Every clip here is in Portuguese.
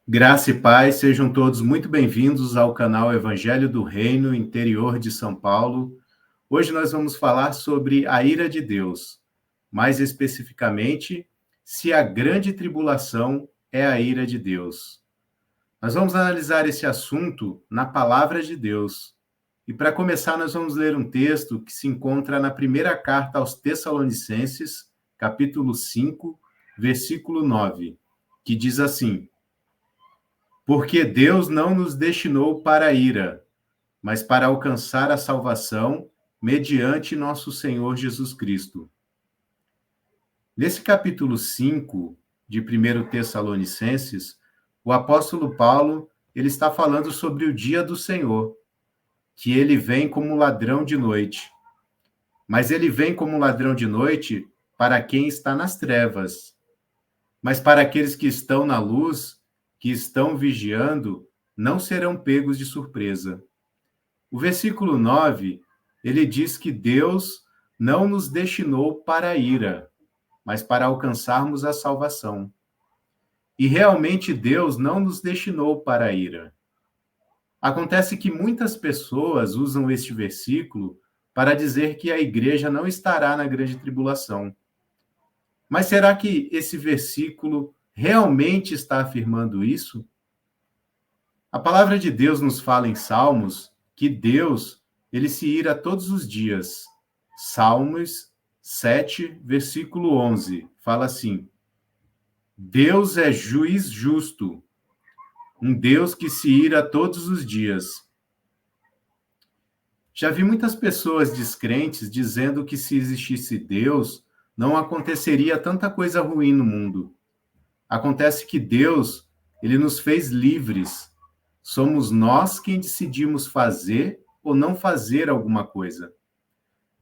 Graça e paz, sejam todos muito bem-vindos ao canal Evangelho do Reino, interior de São Paulo. Hoje nós vamos falar sobre a ira de Deus, mais especificamente, se a grande tribulação é a ira de Deus. Nós vamos analisar esse assunto na palavra de Deus. E para começar, nós vamos ler um texto que se encontra na primeira carta aos Tessalonicenses, capítulo 5, versículo 9, que diz assim: Porque Deus não nos destinou para a ira, mas para alcançar a salvação mediante nosso Senhor Jesus Cristo. Nesse capítulo 5 de 1 Tessalonicenses, o apóstolo Paulo, ele está falando sobre o dia do Senhor, que ele vem como ladrão de noite. Mas ele vem como ladrão de noite para quem está nas trevas. Mas para aqueles que estão na luz, que estão vigiando, não serão pegos de surpresa. O versículo 9, ele diz que Deus não nos destinou para a ira, mas para alcançarmos a salvação. E realmente Deus não nos destinou para a ira. Acontece que muitas pessoas usam este versículo para dizer que a igreja não estará na grande tribulação. Mas será que esse versículo realmente está afirmando isso? A palavra de Deus nos fala em Salmos que Deus, ele se ira todos os dias. Salmos 7, versículo 11, fala assim: Deus é juiz justo, um Deus que se ira todos os dias. Já vi muitas pessoas descrentes dizendo que se existisse Deus, não aconteceria tanta coisa ruim no mundo. Acontece que Deus, ele nos fez livres. Somos nós quem decidimos fazer ou não fazer alguma coisa.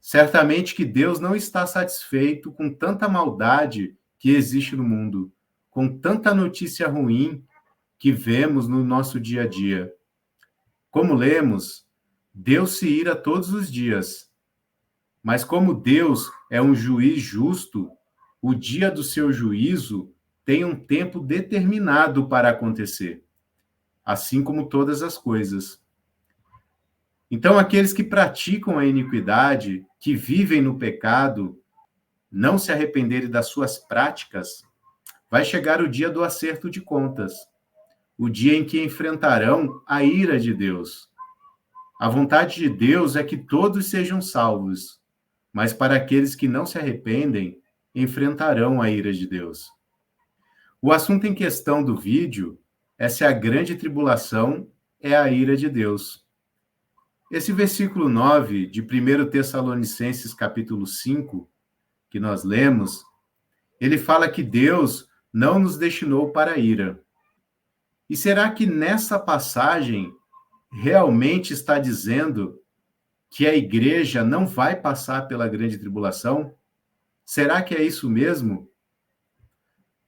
Certamente que Deus não está satisfeito com tanta maldade que existe no mundo, com tanta notícia ruim que vemos no nosso dia a dia. Como lemos, Deus se ira todos os dias. Mas como Deus é um juiz justo, o dia do seu juízo tem um tempo determinado para acontecer, assim como todas as coisas. Então, aqueles que praticam a iniquidade, que vivem no pecado, não se arrependerem das suas práticas, vai chegar o dia do acerto de contas, o dia em que enfrentarão a ira de Deus. A vontade de Deus é que todos sejam salvos, mas para aqueles que não se arrependem, enfrentarão a ira de Deus. O assunto em questão do vídeo é se a grande tribulação é a ira de Deus. Esse versículo 9 de 1 Tessalonicenses capítulo 5, que nós lemos, ele fala que Deus não nos destinou para a ira. E será que nessa passagem realmente está dizendo que a igreja não vai passar pela grande tribulação? Será que é isso mesmo?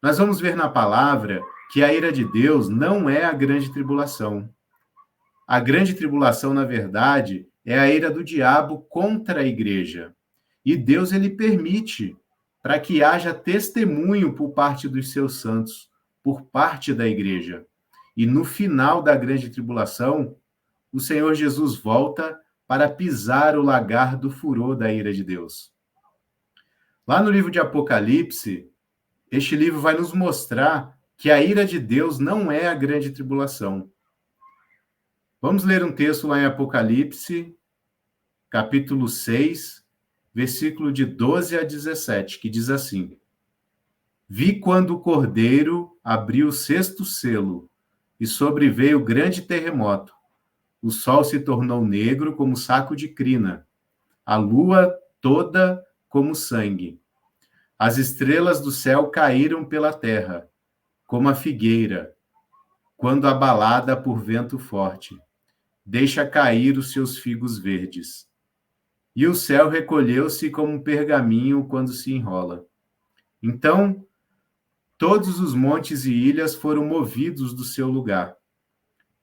Nós vamos ver na palavra que a ira de Deus não é a grande tribulação. A grande tribulação, na verdade, é a ira do diabo contra a igreja. E Deus, ele permite para que haja testemunho por parte dos seus santos, por parte da igreja. E no final da grande tribulação, o Senhor Jesus volta para pisar o lagar do furor da ira de Deus. Lá no livro de Apocalipse, este livro vai nos mostrar que a ira de Deus não é a grande tribulação. Vamos ler um texto lá em Apocalipse, capítulo 6, versículo de 12 a 17, que diz assim: Vi quando o Cordeiro abriu o sexto selo, e sobreveio grande terremoto. O sol se tornou negro como saco de crina, a lua toda como sangue. As estrelas do céu caíram pela terra, como a figueira, quando abalada por vento forte, deixa cair os seus figos verdes. E o céu recolheu-se como um pergaminho quando se enrola. Então, todos os montes e ilhas foram movidos do seu lugar.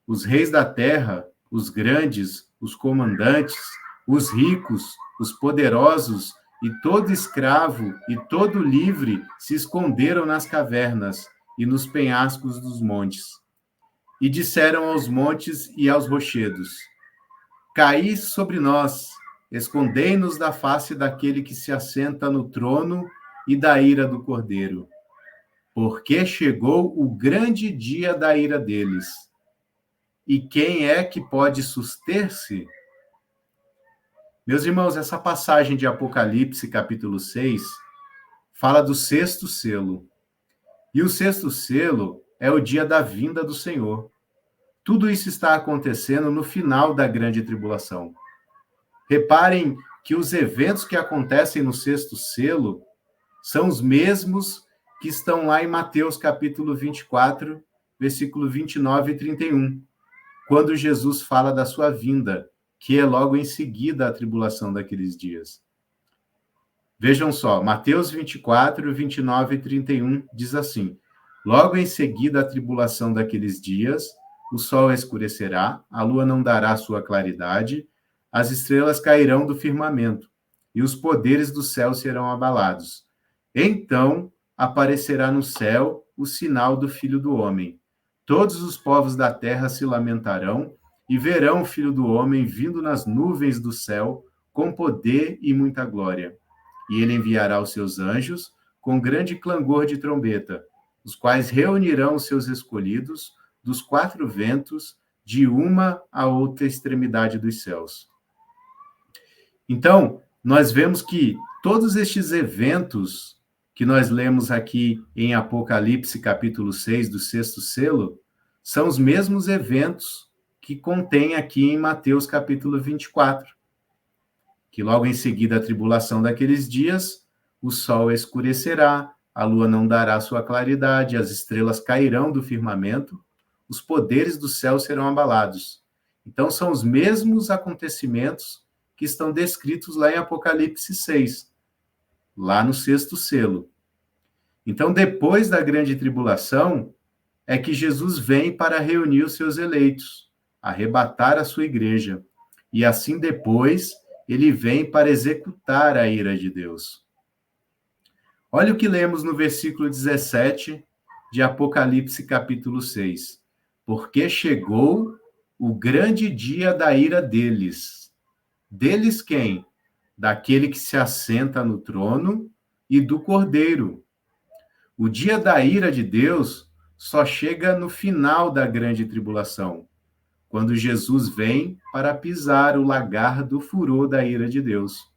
Os reis da terra, os grandes, os comandantes, os ricos, os poderosos e todo escravo e todo livre se esconderam nas cavernas e nos penhascos dos montes. e disseram aos montes e aos rochedos: Caí sobre nós, escondei-nos da face daquele que se assenta no trono e da ira do Cordeiro, porque chegou o grande dia da ira deles. E quem é que pode suster-se? Meus irmãos, essa passagem de Apocalipse, capítulo 6, fala do sexto selo. E o sexto selo é o dia da vinda do Senhor. Tudo isso está acontecendo no final da grande tribulação. Reparem que os eventos que acontecem no sexto selo são os mesmos que estão lá em Mateus capítulo 24, versículo 29 e 31, quando Jesus fala da sua vinda, que é logo em seguida a tribulação daqueles dias. Vejam só, Mateus 24, 29 e 31 diz assim: Logo em seguida a tribulação daqueles dias, o sol escurecerá, a lua não dará sua claridade, as estrelas cairão do firmamento, e os poderes do céu serão abalados. Então aparecerá no céu o sinal do Filho do Homem. Todos os povos da terra se lamentarão e verão o Filho do Homem vindo nas nuvens do céu com poder e muita glória. E ele enviará os seus anjos com grande clangor de trombeta, os quais reunirão os seus escolhidos dos quatro ventos, de uma a outra extremidade dos céus. Então, nós vemos que todos estes eventos que nós lemos aqui em Apocalipse, capítulo 6, do sexto selo, são os mesmos eventos que contém aqui em Mateus, capítulo 24. Que logo em seguida a tribulação daqueles dias, o sol escurecerá, a lua não dará sua claridade, as estrelas cairão do firmamento, os poderes do céu serão abalados. Então, são os mesmos acontecimentos que estão descritos lá em Apocalipse 6, lá no sexto selo. Então, depois da grande tribulação, é que Jesus vem para reunir os seus eleitos, arrebatar a sua igreja, e assim depois ele vem para executar a ira de Deus. Olha o que lemos no versículo 17 de Apocalipse capítulo 6. Porque chegou o grande dia da ira deles. Deles quem? Daquele que se assenta no trono e do Cordeiro. O dia da ira de Deus só chega no final da grande tribulação, quando Jesus vem para pisar o lagar do furor da ira de Deus.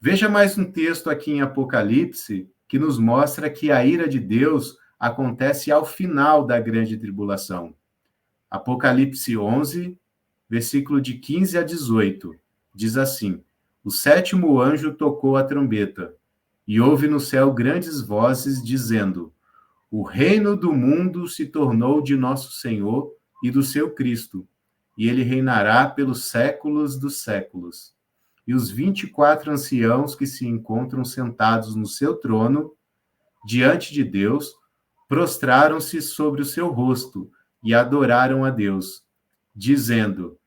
Veja mais um texto aqui em Apocalipse que nos mostra que a ira de Deus acontece ao final da grande tribulação. Apocalipse 11, versículo de 15 a 18, diz assim: O sétimo anjo tocou a trombeta, e houve no céu grandes vozes dizendo: O reino do mundo se tornou de nosso Senhor e do seu Cristo, e ele reinará pelos séculos dos séculos. E os 24 anciãos que se encontram sentados no seu trono, diante de Deus, prostraram-se sobre o seu rosto e adoraram a Deus, dizendo: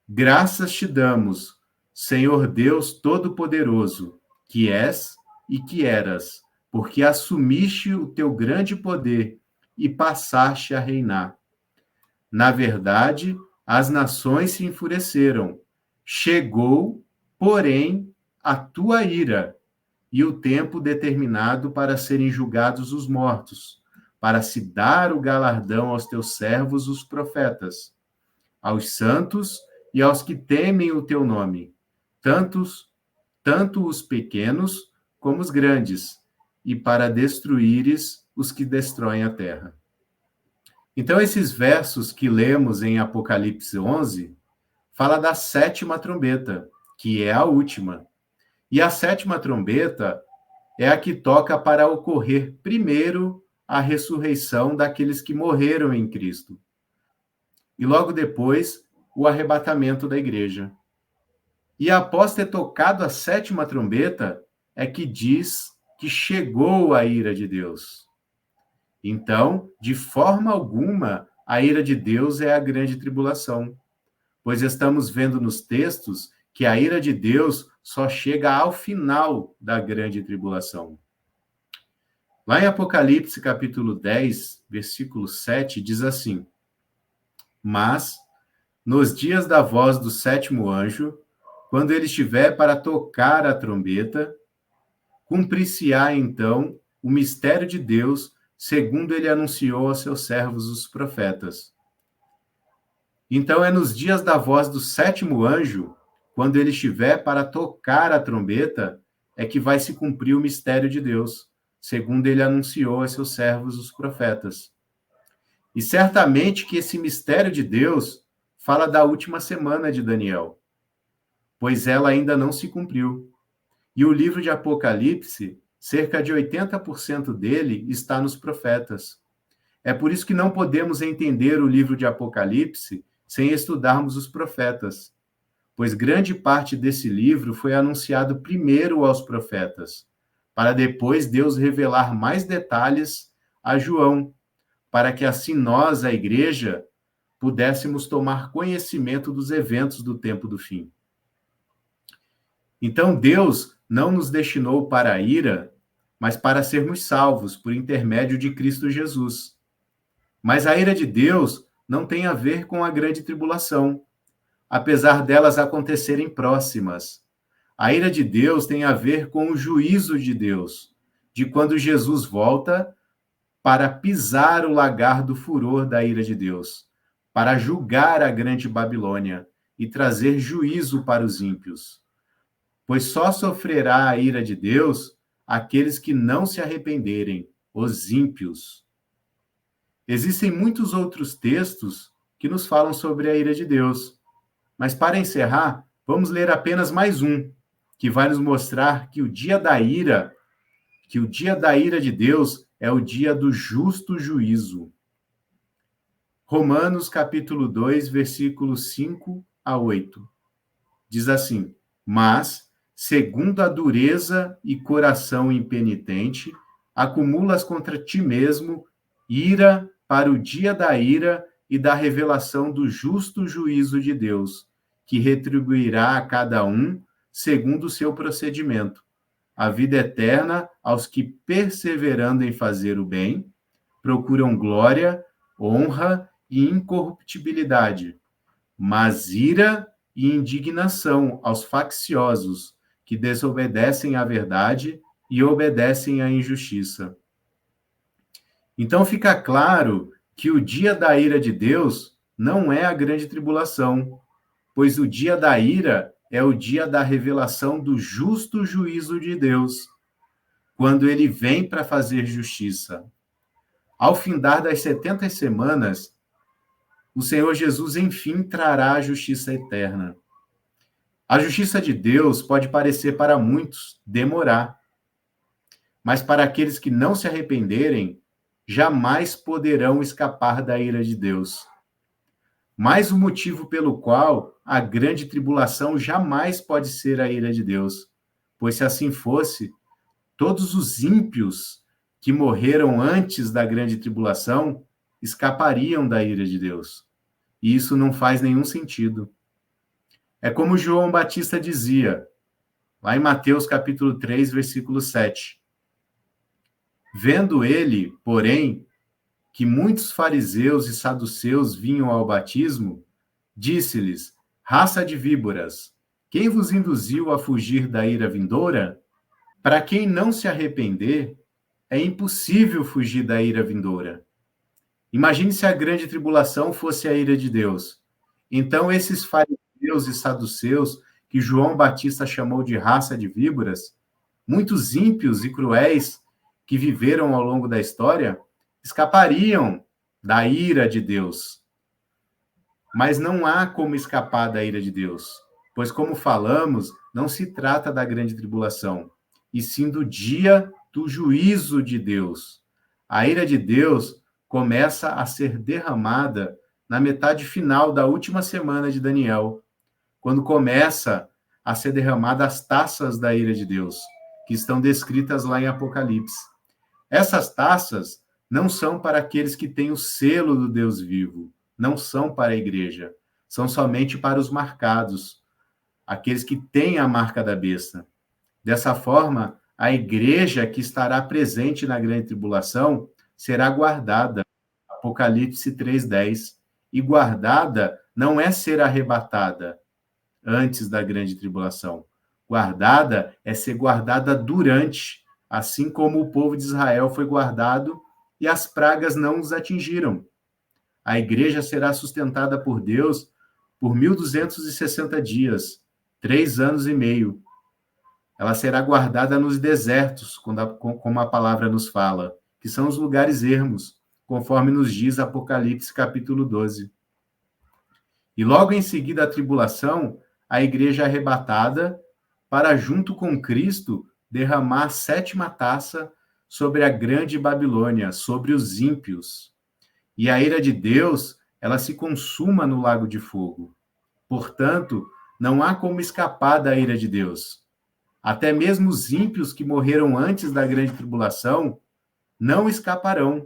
Graças te damos, Senhor Deus Todo-Poderoso, que és e que eras, porque assumiste o teu grande poder e passaste a reinar. Na verdade, as nações se enfureceram. Chegou, porém, a tua ira e o tempo determinado para serem julgados os mortos, para se dar o galardão aos teus servos, os profetas, aos santos e aos que temem o teu nome, tanto os pequenos como os grandes, e para destruíres os que destroem a terra. Então, esses versos que lemos em Apocalipse 11, fala da sétima trombeta, que é a última. E a sétima trombeta é a que toca para ocorrer primeiro a ressurreição daqueles que morreram em Cristo. E logo depois, o arrebatamento da igreja. E após ter tocado a sétima trombeta, é que diz que chegou a ira de Deus. Então, de forma alguma, a ira de Deus é a grande tribulação, pois estamos vendo nos textos que a ira de Deus só chega ao final da grande tribulação. Lá em Apocalipse, capítulo 10, versículo 7, diz assim: Mas, nos dias da voz do sétimo anjo, quando ele estiver para tocar a trombeta, cumprir-se-á então o mistério de Deus, segundo ele anunciou aos seus servos os profetas. Então é nos dias da voz do sétimo anjo, quando ele estiver para tocar a trombeta, é que vai se cumprir o mistério de Deus, segundo ele anunciou a seus servos os profetas. E certamente que esse mistério de Deus fala da última semana de Daniel, pois ela ainda não se cumpriu. E o livro de Apocalipse, cerca de 80% dele está nos profetas. É por isso que não podemos entender o livro de Apocalipse sem estudarmos os profetas, pois grande parte desse livro foi anunciado primeiro aos profetas, para depois Deus revelar mais detalhes a João, para que assim nós, a igreja, pudéssemos tomar conhecimento dos eventos do tempo do fim. Então Deus não nos destinou para a ira, mas para sermos salvos por intermédio de Cristo Jesus. Mas a ira de Deus não tem a ver com a grande tribulação, apesar delas acontecerem próximas. A ira de Deus tem a ver com o juízo de Deus, de quando Jesus volta para pisar o lagar do furor da ira de Deus, para julgar a grande Babilônia e trazer juízo para os ímpios. Pois só sofrerá a ira de Deus aqueles que não se arrependerem, os ímpios. Existem muitos outros textos que nos falam sobre a ira de Deus, mas para encerrar, vamos ler apenas mais um, que vai nos mostrar que o dia da ira de Deus é o dia do justo juízo. Romanos capítulo 2, versículos 5 a 8. Diz assim: Mas, segundo a dureza e coração impenitente, acumulas contra ti mesmo ira para o dia da ira e da revelação do justo juízo de Deus, que retribuirá a cada um segundo o seu procedimento. A vida eterna aos que, perseverando em fazer o bem, procuram glória, honra e incorruptibilidade, mas ira e indignação aos facciosos, que desobedecem à verdade e obedecem à injustiça. Então fica claro que o dia da ira de Deus não é a grande tribulação, pois o dia da ira é o dia da revelação do justo juízo de Deus, quando ele vem para fazer justiça. Ao findar das 70 semanas, o Senhor Jesus, enfim, trará a justiça eterna. A justiça de Deus pode parecer para muitos demorar, mas para aqueles que não se arrependerem, jamais poderão escapar da ira de Deus. Mas o motivo pelo qual a grande tribulação jamais pode ser a ira de Deus, pois se assim fosse, todos os ímpios que morreram antes da grande tribulação escapariam da ira de Deus. E isso não faz nenhum sentido. É como João Batista dizia, lá em Mateus capítulo 3, versículo 7. Vendo ele, porém, que muitos fariseus e saduceus vinham ao batismo, disse-lhes: Raça de víboras, quem vos induziu a fugir da ira vindoura? Para quem não se arrepender, é impossível fugir da ira vindoura. Imagine se a grande tribulação fosse a ira de Deus. Então, esses fariseus e saduceus, que João Batista chamou de raça de víboras, muitos ímpios e cruéis que viveram ao longo da história, escapariam da ira de Deus. Mas não há como escapar da ira de Deus, pois, como falamos, não se trata da grande tribulação, e sim do dia do juízo de Deus. A ira de Deus começa a ser derramada na metade final da última semana de Daniel, quando começa a ser derramada as taças da ira de Deus, que estão descritas lá em Apocalipse. Essas taças não são para aqueles que têm o selo do Deus vivo, não são para a igreja, são somente para os marcados, aqueles que têm a marca da besta. Dessa forma, A igreja que estará presente na grande tribulação será guardada. Apocalipse 3:10. E guardada não é ser arrebatada antes da grande tribulação. Guardada é ser guardada durante, assim como o povo de Israel foi guardado e as pragas não os atingiram. A igreja será sustentada por Deus por 1.260 dias, 3 anos e meio. Ela será guardada nos desertos, como a palavra nos fala, que são os lugares ermos, conforme nos diz Apocalipse capítulo 12. E logo em seguida a tribulação, a igreja é arrebatada para, junto com Cristo, derramar a 7ª taça sobre a grande Babilônia, sobre os ímpios. E a ira de Deus, ela se consuma no lago de fogo. Portanto, não há como escapar da ira de Deus. Até mesmo os ímpios que morreram antes da grande tribulação não escaparão.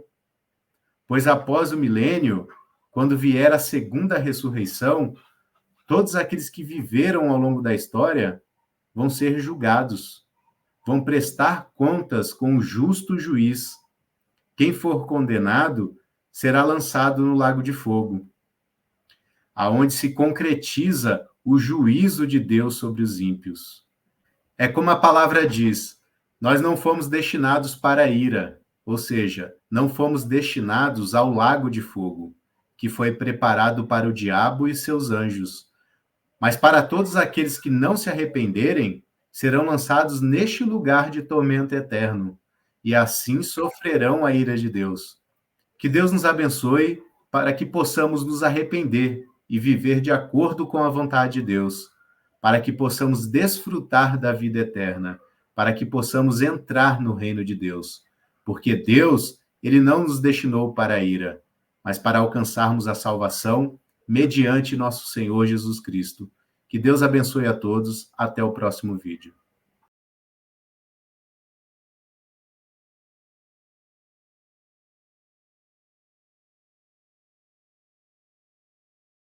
Pois após o milênio, quando vier a segunda ressurreição, todos aqueles que viveram ao longo da história vão ser julgados, vão prestar contas com o justo juiz. Quem for condenado será lançado no lago de fogo, aonde se concretiza o juízo de Deus sobre os ímpios. É como a palavra diz, nós não fomos destinados para a ira, ou seja, não fomos destinados ao lago de fogo, que foi preparado para o diabo e seus anjos. Mas para todos aqueles que não se arrependerem, serão lançados neste lugar de tormento eterno, e assim sofrerão a ira de Deus. Que Deus nos abençoe para que possamos nos arrepender e viver de acordo com a vontade de Deus, para que possamos desfrutar da vida eterna, para que possamos entrar no reino de Deus. Porque Deus, ele não nos destinou para a ira, mas para alcançarmos a salvação mediante nosso Senhor Jesus Cristo. Que Deus abençoe a todos. Até o próximo vídeo.